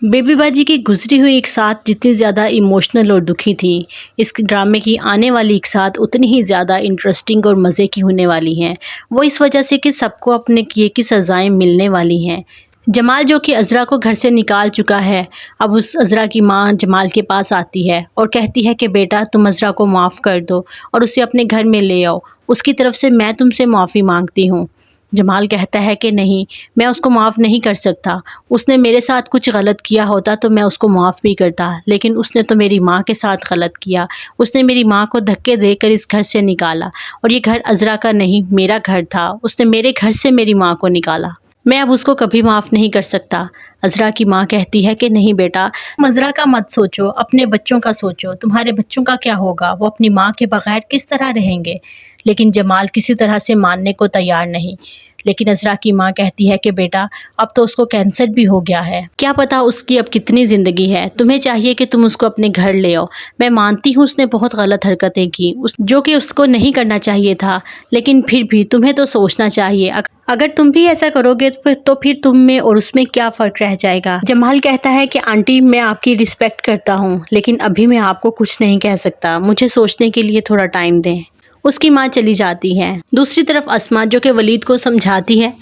Baby बाजी की गुजरी हुई एक साथ जितनी ज़्यादा इमोशनल और दुखी थी, इस ड्रामे की आने वाली एक साथ उतनी ही ज़्यादा इंटरेस्टिंग और मज़े की होने वाली हैं। वो इस वजह से कि सबको अपने किए की सज़ाएं मिलने वाली हैं। जमाल जो कि अज़रा को घर से निकाल चुका है, अब उस अज़रा की माँ जमाल के पास आती है और कहती है कि बेटा तुम अज़रा को माफ़ कर दो और उसे अपने घर में ले आओ। उसकी तरफ से मैं तुमसे माफ़ी मांगती हूँ। जमाल कहता है कि नहीं, मैं उसको माफ़ नहीं कर सकता। उसने मेरे साथ कुछ गलत किया होता तो मैं उसको माफ़ भी करता, लेकिन उसने तो मेरी माँ के साथ गलत किया। उसने मेरी माँ को धक्के देकर इस घर से निकाला और ये घर अज़रा का नहीं मेरा घर था। उसने मेरे घर से मेरी माँ को निकाला। मैं अब उसको कभी माफ़ नहीं कर सकता। अज़रा की माँ कहती है कि नहीं बेटा, तुम अज़रा का मत सोचो, अपने बच्चों का सोचो। तुम्हारे बच्चों का क्या होगा, वो अपनी माँ के बगैर किस तरह रहेंगे। लेकिन जमाल किसी तरह से मानने को तैयार नहीं। लेकिन अज़रा की माँ कहती है कि बेटा अब तो उसको कैंसर भी हो गया है, क्या पता उसकी अब कितनी ज़िंदगी है। तुम्हें चाहिए कि तुम उसको अपने घर ले आओ। मैं मानती हूँ उसने बहुत गलत हरकतें की, जो कि उसको नहीं करना चाहिए था, लेकिन फिर भी तुम्हें तो सोचना चाहिए। अगर तुम भी ऐसा करोगे तो फिर तुम में और उसमें क्या फ़र्क रह जाएगा। जमाल कहता है कि आंटी मैं आपकी रिस्पेक्ट करता हूँ, लेकिन अभी मैं आपको कुछ नहीं कह सकता, मुझे सोचने के लिए थोड़ा टाइम दें। उसकी माँ चली जाती है। दूसरी तरफ अस्मा जो कि वलीद को समझाती है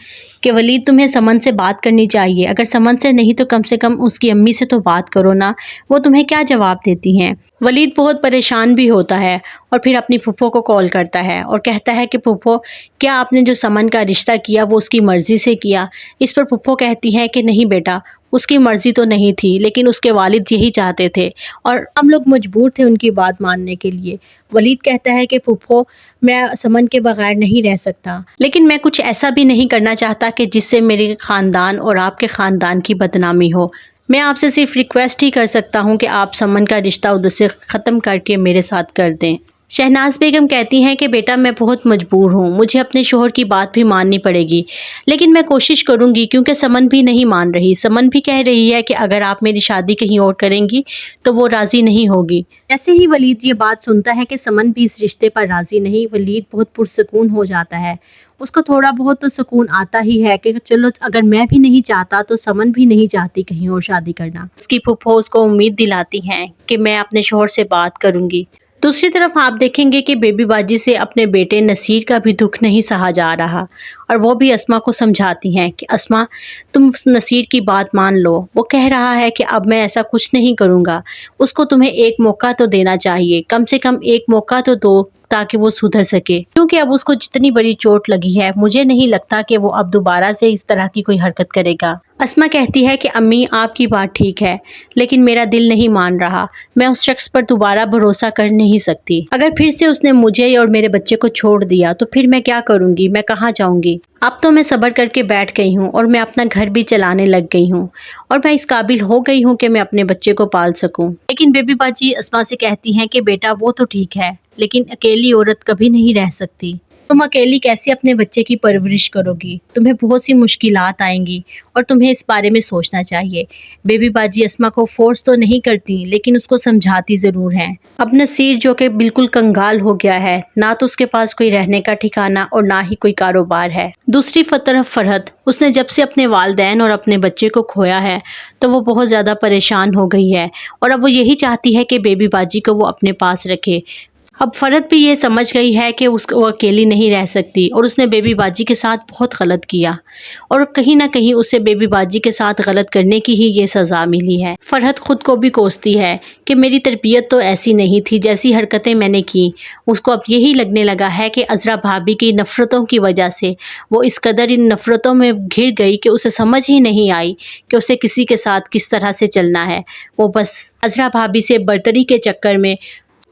कि वलीद तुम्हें समन से बात करनी चाहिए, अगर समन से नहीं तो कम से कम उसकी अम्मी से तो बात करो ना, वो तुम्हें क्या जवाब देती हैं। वलीद बहुत परेशान भी होता है और फिर अपनी फूफो को कॉल करता है और कहता है कि फूफो क्या आपने जो समन का रिश्ता किया वो उसकी मर्ज़ी से किया। इस पर फूफो कहती है कि नहीं बेटा, उसकी मर्ज़ी तो नहीं थी, लेकिन उसके वालिद यही चाहते थे और हम लोग मजबूर थे उनकी बात मानने के लिए। वलीद कहता है कि फूफो मैं समन के बगैर नहीं रह सकता, लेकिन मैं कुछ ऐसा भी नहीं करना चाहता कि जिससे मेरे ख़ानदान और आपके ख़ानदान की बदनामी हो। मैं आपसे सिर्फ रिक्वेस्ट ही कर सकता हूँ कि आप समन का रिश्ता उधर से ख़त्म करके मेरे साथ कर दें। शहनाज बेगम कहती हैं कि बेटा मैं बहुत मजबूर हूँ, मुझे अपने शोहर की बात भी माननी पड़ेगी, लेकिन मैं कोशिश करूँगी, क्योंकि समन भी नहीं मान रही। समन भी कह रही है कि अगर आप मेरी शादी कहीं और करेंगी तो वो राज़ी नहीं होगी। जैसे ही वलीद ये बात सुनता है कि समन भी इस रिश्ते पर राज़ी नहीं, वलीद बहुत पुरसकून हो जाता है। उसको थोड़ा बहुत तो सुकून आता ही है कि चलो अगर मैं भी नहीं चाहता तो समन भी नहीं चाहती कहीं और शादी करना। उसकी फूफो उसको उम्मीद दिलाती हैं कि मैं अपने शोहर से बात करूँगी। दूसरी तरफ आप देखेंगे कि बेबी बाजी से अपने बेटे नसीर का भी दुख नहीं सहा जा रहा और वो भी अस्मा को समझाती हैं कि अस्मा तुम नसीर की बात मान लो। वो कह रहा है कि अब मैं ऐसा कुछ नहीं करूँगा, उसको तुम्हें एक मौका तो देना चाहिए, कम से कम एक मौका तो दो ताकि वो सुधर सके, क्योंकि अब उसको जितनी बड़ी चोट लगी है मुझे नहीं लगता कि वो अब दोबारा से इस तरह की कोई हरकत करेगा। अस्मा कहती है कि अम्मी आपकी बात ठीक है, लेकिन मेरा दिल नहीं मान रहा, मैं उस शख्स पर दोबारा भरोसा कर नहीं सकती। अगर फिर से उसने मुझे और मेरे बच्चे को छोड़ दिया तो फिर मैं क्या करूँगी, मैं कहाँ जाऊँगी। अब तो मैं सब्र करके बैठ गई हूँ और मैं अपना घर भी चलाने लग गई हूँ और मैं इस काबिल हो गई हूँ कि मैं अपने बच्चे को पाल सकूँ। लेकिन बेबी बाजी अस्मा से कहती हैं कि बेटा वो तो ठीक है, लेकिन अकेली औरत कभी नहीं रह सकती। तुम अकेली कैसे अपने बच्चे की परवरिश करोगी, तुम्हें बहुत सी मुश्किलात आएंगी और तुम्हें इस बारे में सोचना चाहिए। बेबी बाजी अस्मा को फोर्स तो नहीं करती, लेकिन उसको समझाती ज़रूर हैं। अब नसीर जो कि बिल्कुल कंगाल हो गया है, ना तो उसके पास कोई रहने का ठिकाना और ना ही कोई कारोबार है। दूसरी तरफ फरहत, उसने जब से अपने वालिदैन और अपने बच्चे को खोया है तो वो बहुत ज़्यादा परेशान हो गई है और अब वो यही चाहती है कि बेबी बाजी को वो अपने पास रखे। अब फरहत भी ये समझ गई है कि वो अकेली नहीं रह सकती और उसने बेबी बाजी के साथ बहुत गलत किया और कहीं ना कहीं उसे बेबी बाजी के साथ गलत करने की ही ये सज़ा मिली है। फरहत खुद को भी कोसती है कि मेरी तरबियत तो ऐसी नहीं थी, जैसी हरकतें मैंने की। उसको अब यही लगने लगा है कि अज़रा भाभी की नफ़रतों की वजह से वो इस कदर इन नफ़रतों में घिर गई कि उसे समझ ही नहीं आई कि उसे किसी के साथ किस तरह से चलना है। वो बस अज़रा भाभी से बर्तरी के चक्कर में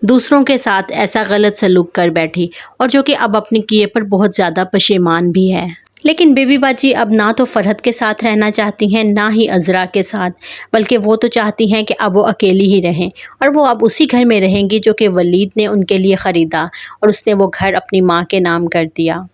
दूसरों के साथ ऐसा गलत सलूक कर बैठी और जो कि अब अपने किए पर बहुत ज़्यादा पशेमान भी है। लेकिन बेबी बाजी अब ना तो फरहत के साथ रहना चाहती हैं, ना ही अज़रा के साथ, बल्कि वो तो चाहती हैं कि अब वो अकेली ही रहें और वो अब उसी घर में रहेंगी जो कि वलीद ने उनके लिए ख़रीदा और उसने वो घर अपनी माँ के नाम कर दिया।